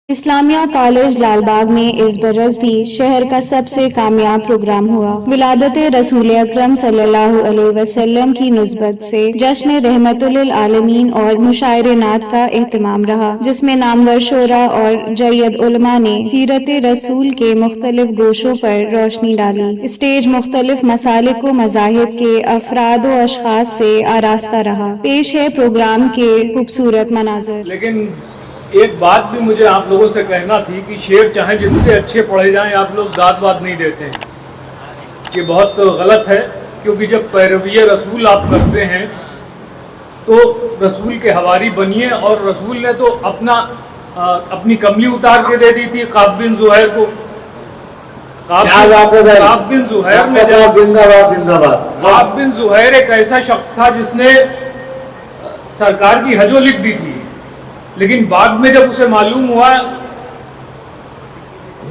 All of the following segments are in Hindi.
इस्लामिया कॉलेज लालबाग में इस बरस भी शहर का सबसे कामयाब प्रोग्राम हुआ। विलादत रसूल अकरम सल्लल्लाहु अलैहि वसल्लम की निस्बत से जश्न रहमतुल आलमीन और मुशायरे नात का एहतमाम रहा, जिसमें नामवर शोरा और जय्यद उलमा ने सीरत रसूल के मुख्तलिफ गोशों पर रोशनी डाली। स्टेज मुख्तलिफ मसालिक व मज़ाहिब के अफराद व अशखास से आरास्ता रहा। पेश है प्रोग्राम के खूबसूरत मनाज़र। लेकिन एक बात भी मुझे आप लोगों से कहना थी कि शेर चाहे जितने अच्छे पढ़े जाएं, आप लोग दाद वाद नहीं देते हैं, ये बहुत गलत है। क्योंकि जब पैरवी रसूल आप करते हैं तो रसूल के हवारी बनिए। और रसूल ने तो अपनी कमली उतार के दे दी थी काब बिन ज़ुहैर को। काब बिन ज़ुहैर ने काब बिन ज़ुहैर एक ऐसा शख्स था जिसने सरकार की हजो लिख दी थी, लेकिन बाद में जब उसे मालूम हुआ,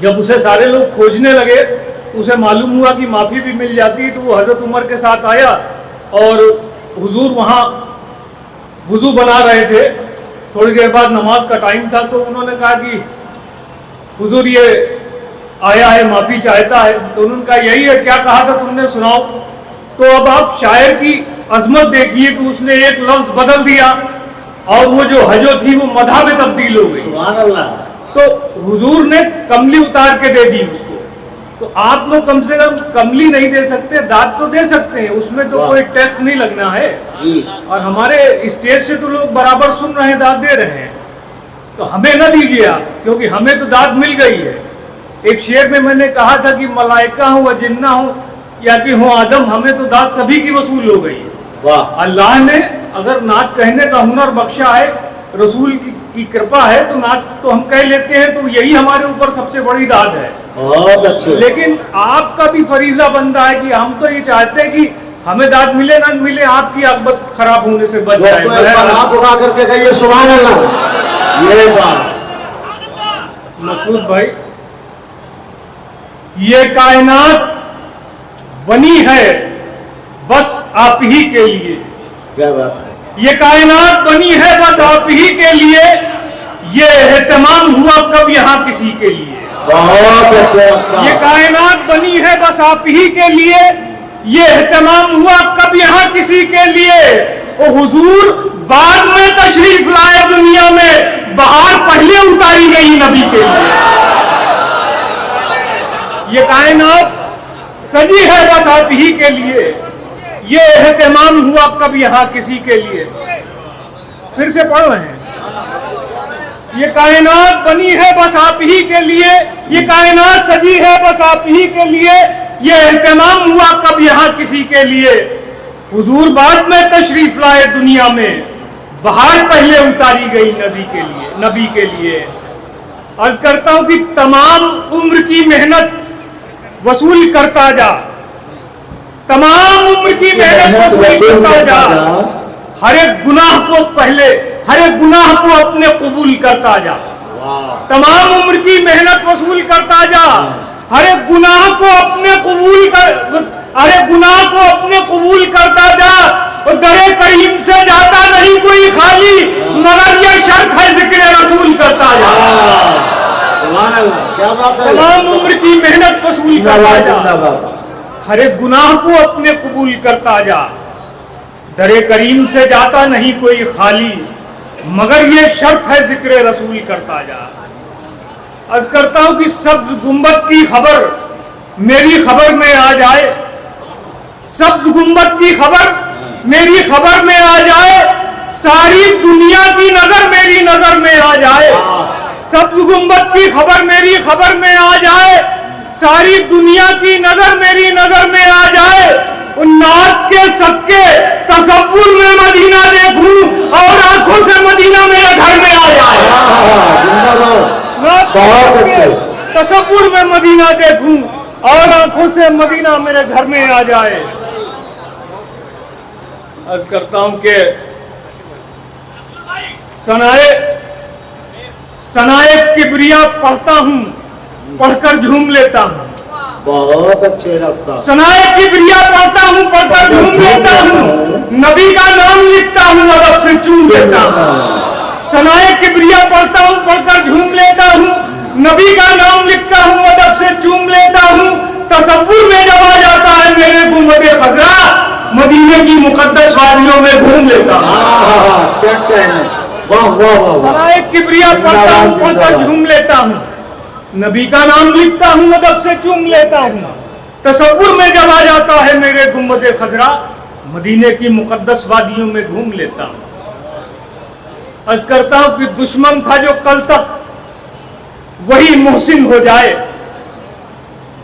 जब उसे सारे लोग खोजने लगे, उसे मालूम हुआ कि माफ़ी भी मिल जाती, तो वो हज़रत उमर के साथ आया और हुजूर वहाँ वुज़ू बना रहे थे। थोड़ी देर बाद नमाज का टाइम था, तो उन्होंने कहा कि हुजूर ये आया है, माफ़ी चाहता है। तो उन्होंने कहा यही है, क्या कहा था तुमने, सुनाओ। तो अब आप शायर की अजमत देखिए कि उसने एक लफ्ज़ बदल दिया और वो जो हजो थी वो मधा में तब्दील हो गई। सुभान अल्लाह। तो हुजूर ने कमली उतार के दे दी उसको। तो आप लोग कम से कम कमली नहीं दे सकते, दाद तो दे सकते हैं, उसमें तो कोई टैक्स नहीं लगना है। और हमारे स्टेज से तो लोग बराबर सुन रहे हैं, दाद दे रहे हैं, तो हमें न दीजिए आप, क्योंकि हमें तो दाद मिल गई है। एक शेर में मैंने कहा था कि मलाइका हो व जिन्ना हो या कि हो आदम, हमें तो दाद सभी की वसूल हो गई है। अल्लाह ने अगर नात कहने का हुनर बख्शा है, रसूल की कृपा है, तो नात तो हम कह लेते हैं, तो यही हमारे ऊपर सबसे बड़ी दाद है। बहुत अच्छे। लेकिन आपका भी फरीजा बनता है कि हम तो ये चाहते हैं कि हमें दाद मिले ना मिले, आपकी आकबत खराब होने से बच जाए। आप उठा करके कहिए सुभान अल्लाह। ये बात मसूद भाई, ये कायनात बनी है बस आप ही के लिए। क्या बात है। ये कायनात बनी है बस आप ही के लिए, ये एहतमाम हुआ कब यहाँ किसी के लिए। बहुत अच्छा। ये कायनात बनी है बस आप ही के लिए, ये एहतमाम हुआ कब यहाँ किसी के लिए। ओ हुजूर बाद में तशरीफ लाए दुनिया में, बहार पहले उतारी गई नबी के लिए। ये कायनात सजी है बस आप ही के लिए, ये एहतमाम हुआ कब यहाँ किसी के लिए। फिर से पढ़ रहे हैं। ये कायनात बनी है बस आप ही के लिए, ये कायनात सजी है बस आप ही के लिए, ये एहतमाम हुआ कब यहाँ किसी के लिए। हुजूर बाद में तशरीफ लाए दुनिया में, बहार पहले उतारी गई नबी के लिए। अर्ज करता हूं कि तमाम उम्र की मेहनत वसूल करता जा, तमाम उम्र की मेहनत वसूल करता जा, हर एक गुनाह को अपने कबूल करता जा। तमाम उम्र की मेहनत वसूल करता जा, हर एक गुनाह को अपने कबूल करता जा। और दरे करीम से जाता नहीं कोई खाली, मगर ये शर्त है जिक्र रसूल करता जा। क्या बात है। तमाम उम्र की मेहनत वसूल करता जा, हर एक गुनाह को अपने कबूल करता जा। दरे करीम से जाता नहीं कोई खाली, मगर ये शर्त है जिक्र रसूल करता जा। अर्ज करता हूं कि सब्ज गुंबद की खबर मेरी खबर में आ जाए, सब्ज गुंबद की खबर मेरी खबर में आ जाए, सारी दुनिया की नजर मेरी नजर में आ जाए। सब्ज गुंबद की खबर मेरी खबर में आ जाए, सारी दुनिया की नजर मेरी नजर में आ जाए। नात के सबके तसव्वुर में मदीना देखूं और आंखों से मदीना मेरे घर में आ जाए। बहुत अच्छे। तसव्वुर में मदीना देखूं और आंखों से मदीना मेरे घर में आ जाए। अर्ज करता हूं कि सनाए किबरिया पढ़ता हूं, पढ़कर झूम लेता हूं। बहुत अच्छे रफ्तार। सनाए किबरिया पढ़ता हूं, पढ़कर झूम लेता हूं, नबी का नाम लिखता हूं, अदब से चूम लेता हूं। सनाए किबरिया पढ़ता हूं, पढ़कर झूम लेता हूं, नबी का नाम लिखता हूँ, अदब से चूम लेता हूँ, तसव्वुर में जब आ जाता है मेरे गुंबदे खजरा, मदीने की मुकद्दस वादियों में घूम लेता हूँ। क्या कहने, वाह वाह वाह वाह, किबरिया पढ़ता हूँ, पढ़कर झूम लेता हूँ, नबी का नाम लिखता हूँ, अदब से चूम लेता हूँ, तसव्वुर में जब आ जाता है मेरे गुंबदे खजरा, मदीने की मुकद्दस वादियों में घूम लेता हूँ। अर्ज करता हूँ कि दुश्मन था जो कल तक, वही मोहसिन हो जाए।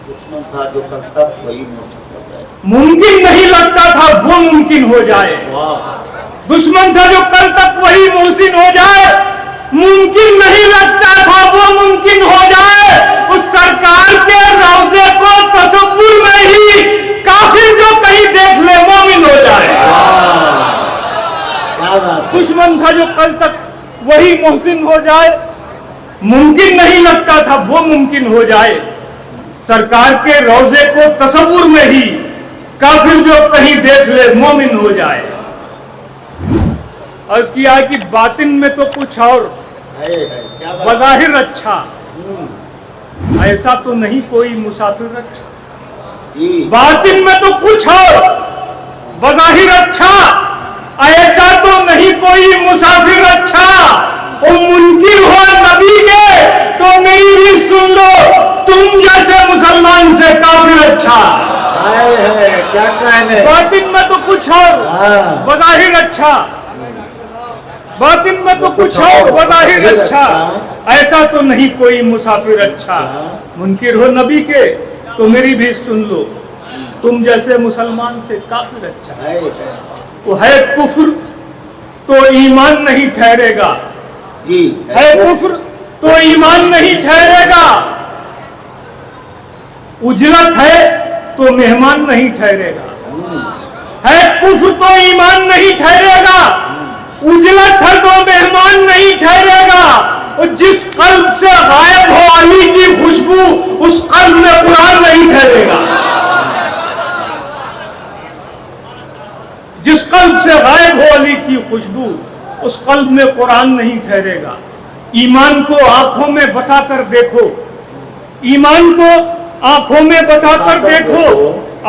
दुश्मन था जो कल तक, वही मोहसिन हो जाए। मुमकिन नहीं लगता था वो मुमकिन हो जाए। दुश्मन था जो कल तक, वही मोहसिन हो जाए। मुमकिन नहीं लगता था वो मुमकिन हो जाए। उस सरकार के रौज़े को तसव्वुर में ही काफिर जो कहीं देख ले मोमिन हो जाए। दुश्मन था जो कल तक, वही मोहसिन हो जाए। मुमकिन नहीं लगता था वो मुमकिन हो जाए। सरकार के रौज़े को तसव्वुर में ही काफिर जो कहीं देख ले मोमिन हो जाए। अर्ज किया कि बातिन में तो कुछ और, बज़ाहिर अच्छा, ऐसा तो नहीं कोई मुसाफिर अच्छा। बातिन में तो कुछ और, बज़ाहिर अच्छा, ऐसा तो नहीं कोई मुसाफिर अच्छा। ओ मुनकिर हो नबी के तो मेरी भी सुन लो, तुम जैसे मुसलमान से काफिर अच्छा। क्या कहने, बातिन में तो कुछ और, बज़ाहिर अच्छा, बातिन में तो कुछ और, बज़ाहिर अच्छा, ऐसा तो नहीं कोई मुसाफिर अच्छा। मुनकिर हो नबी के तो मेरी भी सुन लो, तुम जैसे मुसलमान से काफिर अच्छा। वो है कुफ्र तो ईमान नहीं ठहरेगा जी, है कुफ्र तो ईमान नहीं ठहरेगा। उजरत है तो मेहमान नहीं ठहरेगा। है कुफ्र तो ईमान नहीं ठहरेगा। उजरत है तो मेहमान नहीं ठहरेगा। और जिस कल्ब से गायब हो अली की खुशबू, उस कल्ब में कुरान नहीं ठहरेगा। जिस कल्ब से गायब हो अली की खुशबू, उस कल्ब में कुरान नहीं ठहरेगा। ईमान को आंखों में बसाकर देखो, ईमान को आंखों में बसाकर देखो,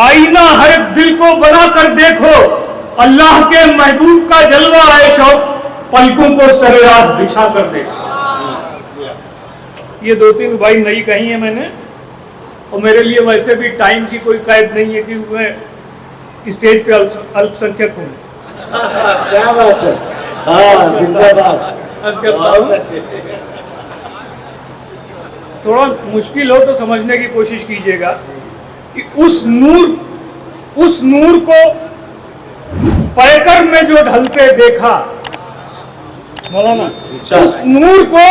आईना हर दिल को बनाकर देखो। अल्लाह के महबूब का जलवा है शौक, पलकों को सरेरात बिछा कर देखो। ये 2-3 भाई नई कही है मैंने, और मेरे लिए वैसे भी टाइम की कोई कैद नहीं है कि मैं स्टेज पे अल्पसंख्यक हूँ। क्या बात है, हाँ जिंदाबाद। थोड़ा मुश्किल हो तो समझने की कोशिश कीजिएगा कि उस नूर को पैकर में जो ढलते देखा, मौलाना, उस नूर को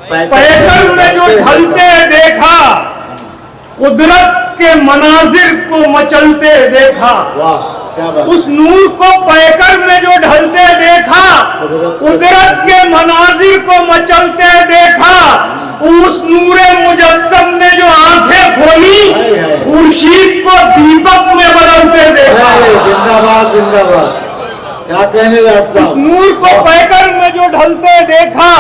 पैकर में जो ढलते देखा, कुदरत के मनाजिर को मचलते देखा। उस नूर को पैकर में जो ढलते देखा, कुदरत के मनाजिर को मचलते देखा। उस नूरे मुजस्सम ने जो आंखें खोली, खुर्शीद को दीपक में बदलते देखा। जिंदाबाद जिंदाबाद, क्या कहने लगता। उस नूर को पैकर में जो ढलते देखा,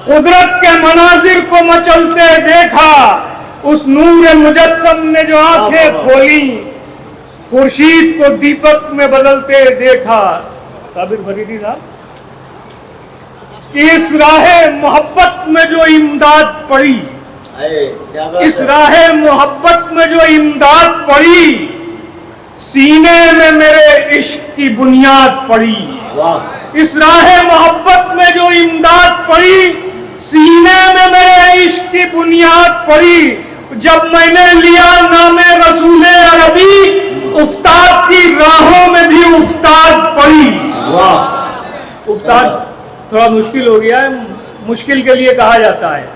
कुदरत के मनाजिर को मचलते देखा। उस नूर मुजस्सम ने जो आंखें खोली, खुर्शीद को दीपक में बदलते देखा। साबिर फरीदी साहब, इस राहे मोहब्बत में जो इमदाद पड़ी, इस राहे मोहब्बत में जो इमदाद पड़ी, सीने में मेरे इश्क की बुनियाद पड़ी। इस राहे मोहब्बत में जो इमदाद पड़ी, सीने में मेरे इश्क की बुनियाद पड़ी। जब मैंने लिया नामे रसूले अरबी, उस्ताद की राहों में भी उस्ताद पड़ी। उस्ताद थोड़ा मुश्किल हो गया है, मुश्किल के लिए कहा जाता है।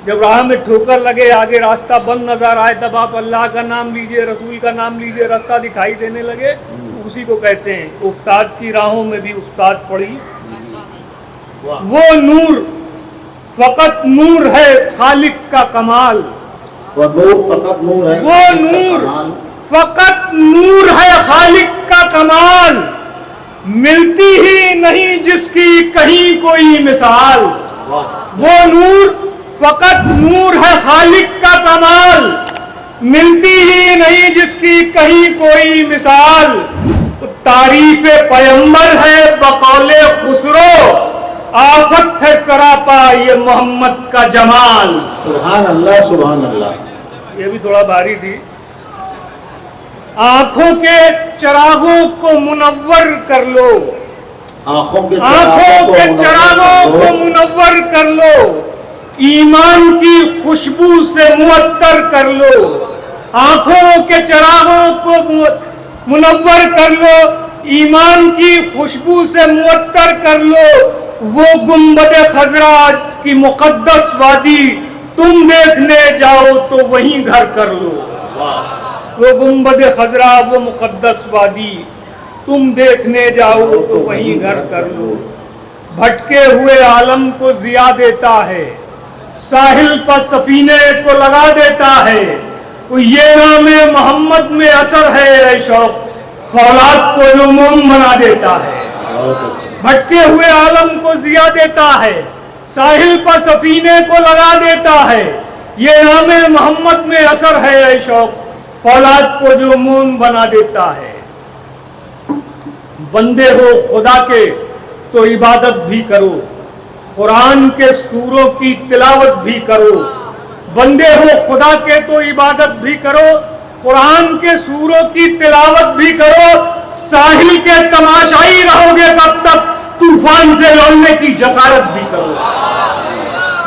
जब राह में ठोकर लगे, आगे रास्ता बंद नजर आए, तब आप अल्लाह का नाम लीजिए, रसूल का नाम लीजिए, रास्ता दिखाई देने लगे, उसी को कहते हैं उस्ताद की राहों में भी उस्ताद पड़ी। वो नूर फकत नूर है खालिक का कमाल। वो नूर फकत नूर है, वो नूर फकत नूर है खालिक का कमाल। मिलती ही नहीं जिसकी कहीं कोई मिसाल। वो नूर फकत नूर है खालिक का कमाल, मिलती ही नहीं जिसकी कहीं कोई मिसाल। तारीफ पैगंबर है बकौले खुसरो, आफत है सरापा ये मोहम्मद का जमाल। सुभान अल्लाह सुभान अल्लाह। ये भी थोड़ा भारी थी। आंखों के चरागों को मुनव्वर कर लो, आंखों के चरागों को मुनव्वर कर लो, ईमान की खुशबू से मुअत्तर कर लो। आंखों के चरागों को मुनव्वर कर लो, ईमान की खुशबू से मुअत्तर कर लो। वो गुंबद खजरा की मुकद्दस वादी तुम देखने जाओ तो वहीं घर कर लो। वो गुंबद खजरा वो मुकद्दस वादी तुम देखने जाओ तो वहीं घर कर लो। भटके हुए आलम को जिया देता है, साहिल पर सफीने को लगा देता है। ये नाम मोहम्मद में असर है शौक, फौलाद को जुनून बना देता है। भटके हुए आलम को जिया देता है, साहिल पर सफीने को लगा देता है। ये नाम मोहम्मद में असर है शौक, फौलाद को जुनून बना देता है। बंदे हो खुदा के तो इबादत भी करो, कुरान के सूरों की तिलावत भी करो। बंदे हो खुदा के तो इबादत भी करो, कुरान के सूरों की तिलावत भी करो। साहिल के तमाशाई रहोगे कब तक, तूफान से लड़ने की जसारत भी करो।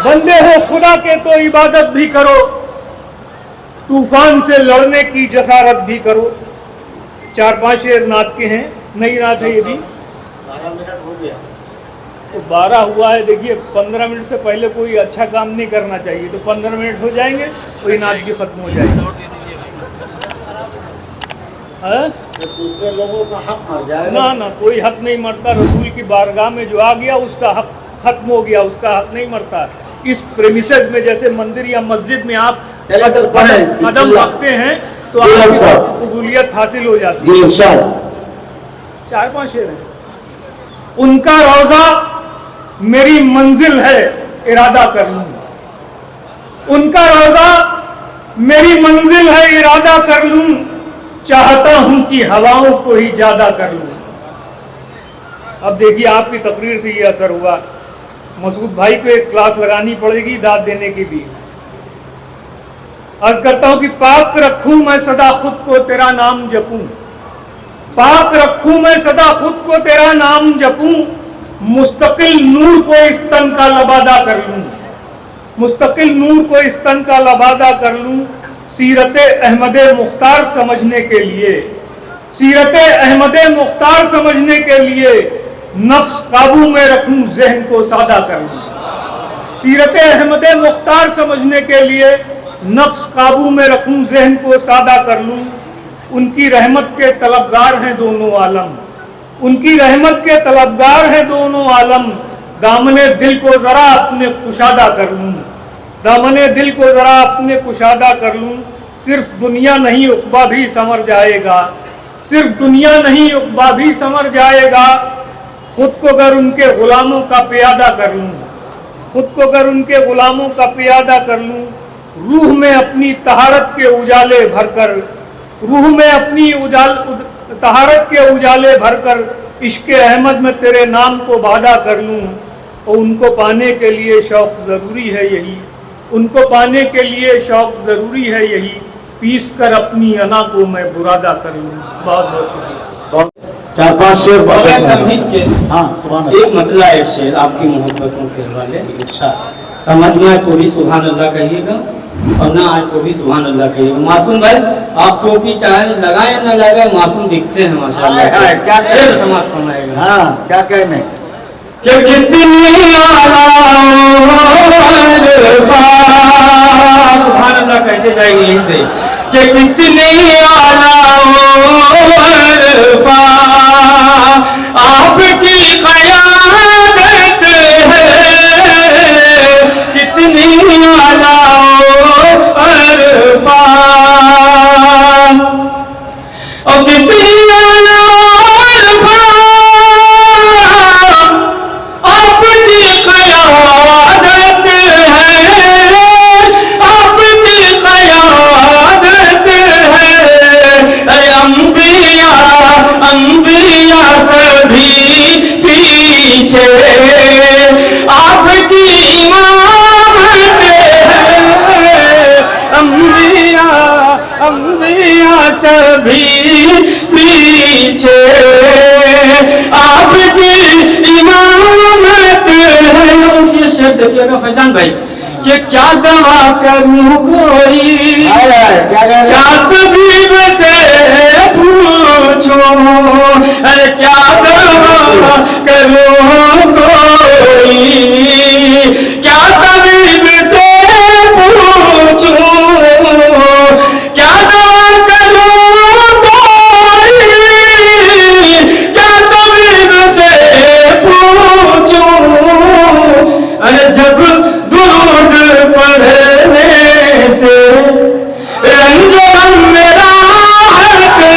बंदे हो खुदा के तो इबादत भी करो, तूफान से लड़ने की जसारत भी करो। 4-5 शेर नात के हैं, नई नात है ये भी। 12 मिनट हो गया तो 12 हुआ है। देखिए 15 मिनट से पहले कोई अच्छा काम नहीं करना चाहिए, तो 15 मिनट हो जाएंगे तो ये नात भी खत्म हो जाएगी। तो दूसरे लोगों का हक मर जाएगा। ना ना, कोई हक नहीं मरता। रसूल की बारगाह में जो आ गया उसका हक खत्म हो गया, उसका हक नहीं मरता। इस प्रेमिसेस में जैसे मंदिर या मस्जिद में आप कदम रखते हैं तो आपकी कबूलियत हासिल हो जाती है। 4-5 शेर हैं। उनका रोजा मेरी मंजिल है, इरादा कर लूं। उनका रोजा मेरी मंजिल है, इरादा कर लूं। चाहता हूं कि हवाओं को ही ज्यादा कर लूं। अब देखिए आपकी तकरीर से ये असर हुआ। मसूद भाई को एक क्लास लगानी पड़ेगी दाद देने की भी। अर्ज करता हूं कि पाक रखूं मैं सदा खुद को तेरा नाम जपूं, पाक रखूं मैं सदा खुद को तेरा नाम जपूं। मुस्तकिल नूर को इस तन का लबादा कर लूं, मुस्तकिल नूर को इस तन का लबादा कर लूं। सीरत अहमद मुख्तार समझने के लिए, सीरत अहमद मुख्तार समझने के लिए नफ्स काबू में रखूं, जहन को सादा कर लूं। सीरत अहमद मुख्तार समझने के लिए नफ्स काबू में रखूं, जहन को सादा कर लूं। उनकी रहमत के तलबगार हैं दोनों आलम, उनकी रहमत के तलबगार हैं दोनों आलम। दामने दिल को जरा अपने कुशादा कर लूं, दामने दिल को जरा अपने कुशादा कर लूं। सिर्फ दुनिया नहीं उक़बा भी संवर जाएगा, सिर्फ दुनिया नहीं उक़बा भी संवर जाएगा। खुद को अगर उनके गुलामों का प्यादा कर लूं, खुद को अगर उनके गुलामों का प्यादा कर लूं। रूह में अपनी तहारत के उजाले भरकर, रूह में अपनी तहारत के उजाले भरकर इश्क़ अहमद में तेरे नाम को वादा कर लूं। और उनको पाने के लिए शौक़ ज़रूरी है यही, उनको पाने के लिए शौक़ ज़रूरी है यही। पीस कर अपनी अना को मैं बुरादा कर लूं। बहुत बहुत शुक्रिया। 4-5 शेर हाँ, एक मतलब एक शेर आपकी मोहब्बतों के वाले। अच्छा, समझ में आए तो भी सुभान अल्लाह कहिएगा और ना आए तो भी सुभान अल्लाह कहिएगा। मासूम भाई आप टोपी चाहे लगाए या ना लगाए, मासूम दिखते हैं माशाल्लाह। क्या समाप्त फरमाएगा। हाँ, क्या कहने कि कितनी सुभान अल्लाह कहते जाएंगे यहीं से कि कितनी आला आपकी क़यादत है, कितनी आला अरफा और कितनी आला अरफा आपकी क़यादत है। शेर देखिएगा फैजान भाई कि क्या दवा करूं कोई क्या तबीब से पूछूं, अरे क्या दवा करूं कोई क्या तबीब से पूछूं, क्या दवा करूं कोई क्या तबीब से पूछूं, अरे जब दुरूद पढ़ने से रंजन मेरा है,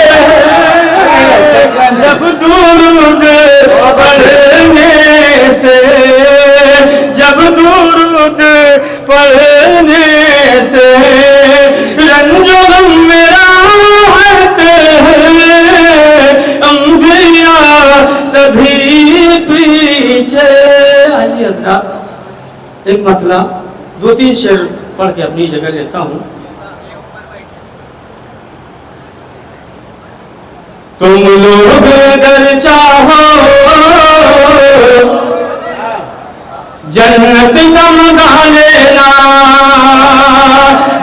जब दुरूद पढ़ने से जब दुरूद पढ़ने से रंजन मेरा है, अंबिया सभी पीछे। आइए हज़रात एक मतलब 2-3 शेर पढ़ के अपनी जगह लेता हूं। तुम लोग अगर चाहो जन्नत का मजा लेना,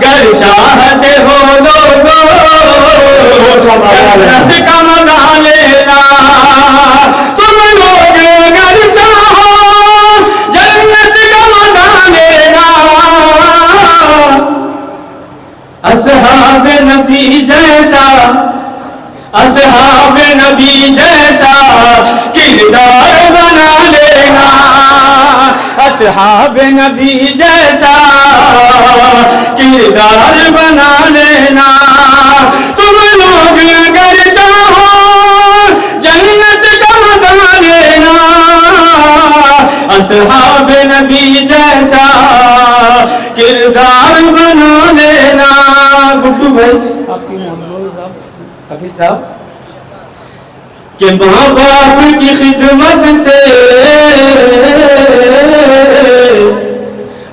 गर चाहते हो लोगो जन्नत का मजा लेना, तुम लोग अगर चाहो जन्नत का मजा लेना, असहाब नबी जैसा असहाब नबी जैसा किरदार बना लेना, असहाब नबी जैसा किरदार बना लेना, तुम लोग अगर चाहो जन्नत का मजा लेना, असहाब नबी जैसा किरदार बना लेना। गुड्डू भाई आपकी कफील साहब कि माँ बाप की खिदमत से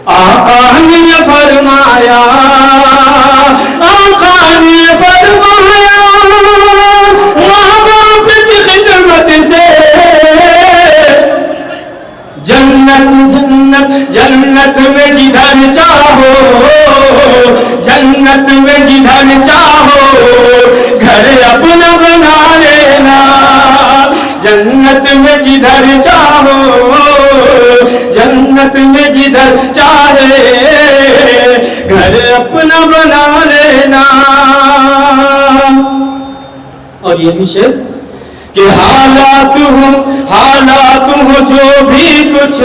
आका ने फरमाया, आका ने फरमाया माँ बाप की खिदमत से जन्नत जन्नत जन्नत में जिधर चाहो, जन्नत में जिधर चाहो घर अपना बना लेना, जन्नत में जिधर चाहो जन्नत में जिधर चाहे घर अपना बना लेना। और ये भी शेर कि हालात हो जो भी कुछ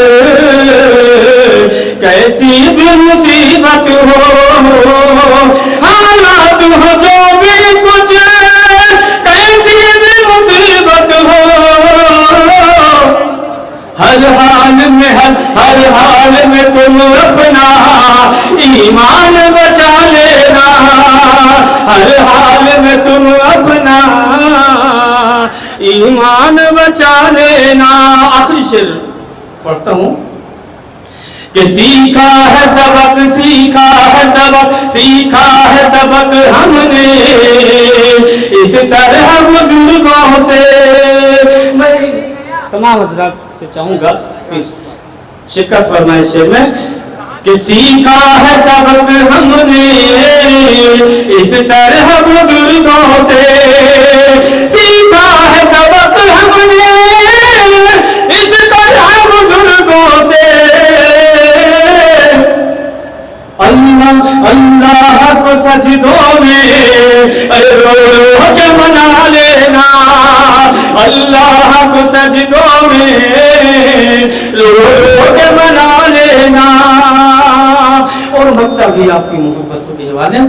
कैसी भी मुसीबत हो, हालात हो जो भी कुछ कैसी भी मुसीबत हो, हर हाल में तुम अपना ईमान बचा लेना, हर हाल में तुम अपना ईमान बचा लेना। आखिरी शेर पढ़ता हूं कि सीखा है सबक सीखा है सबक सीखा है सबक हमने इस तरह बुजुर्गों से। मैं तमाम हज़रात से चाहूंगा इस शिकत फरमाइश में कि सीखा है सबक हमने इस तरह बुजुर्गों से, सीखा है सबक हमने इस तरह बुजुर्गों से, अल्लाह अल्लाह को सजदों में रो रो के मना लेना, अल्लाह को सजदों में रो रो के मना लेना। और मक्ता भी आपकी मोहब्बतों के हवाले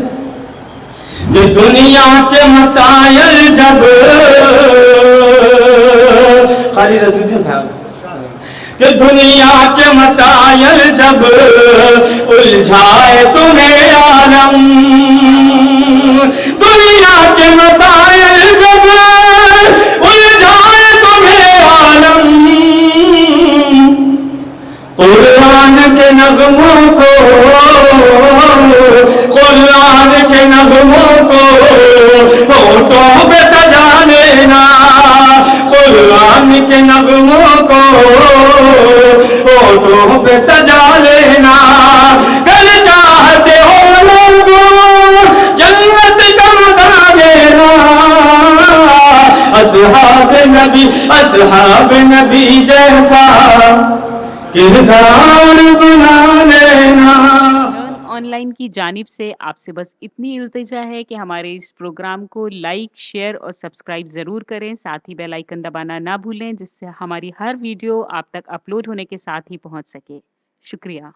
कि दुनिया के मसाइल जब खाली रसूल साहब कि दुनिया के मसाइल जब उलझाए तुम्हें आलम, दुनिया के मसाइल जब उलझाए तुम्हें आलम, कुरान के नगमों को कुरान के नगमों को होठों पे सजा लेना, कुरान के नगमों को होठों पे सजा असहाब नबी जैसा किरदार बना लेना। ऑनलाइन की जानिब से आपसे बस इतनी इल्तिजा है कि हमारे इस प्रोग्राम को लाइक, शेयर और सब्सक्राइब ज़रूर करें। साथ ही बेल आइकन दबाना ना भूलें, जिससे हमारी हर वीडियो आप तक अपलोड होने के साथ ही पहुंच सके। शुक्रिया।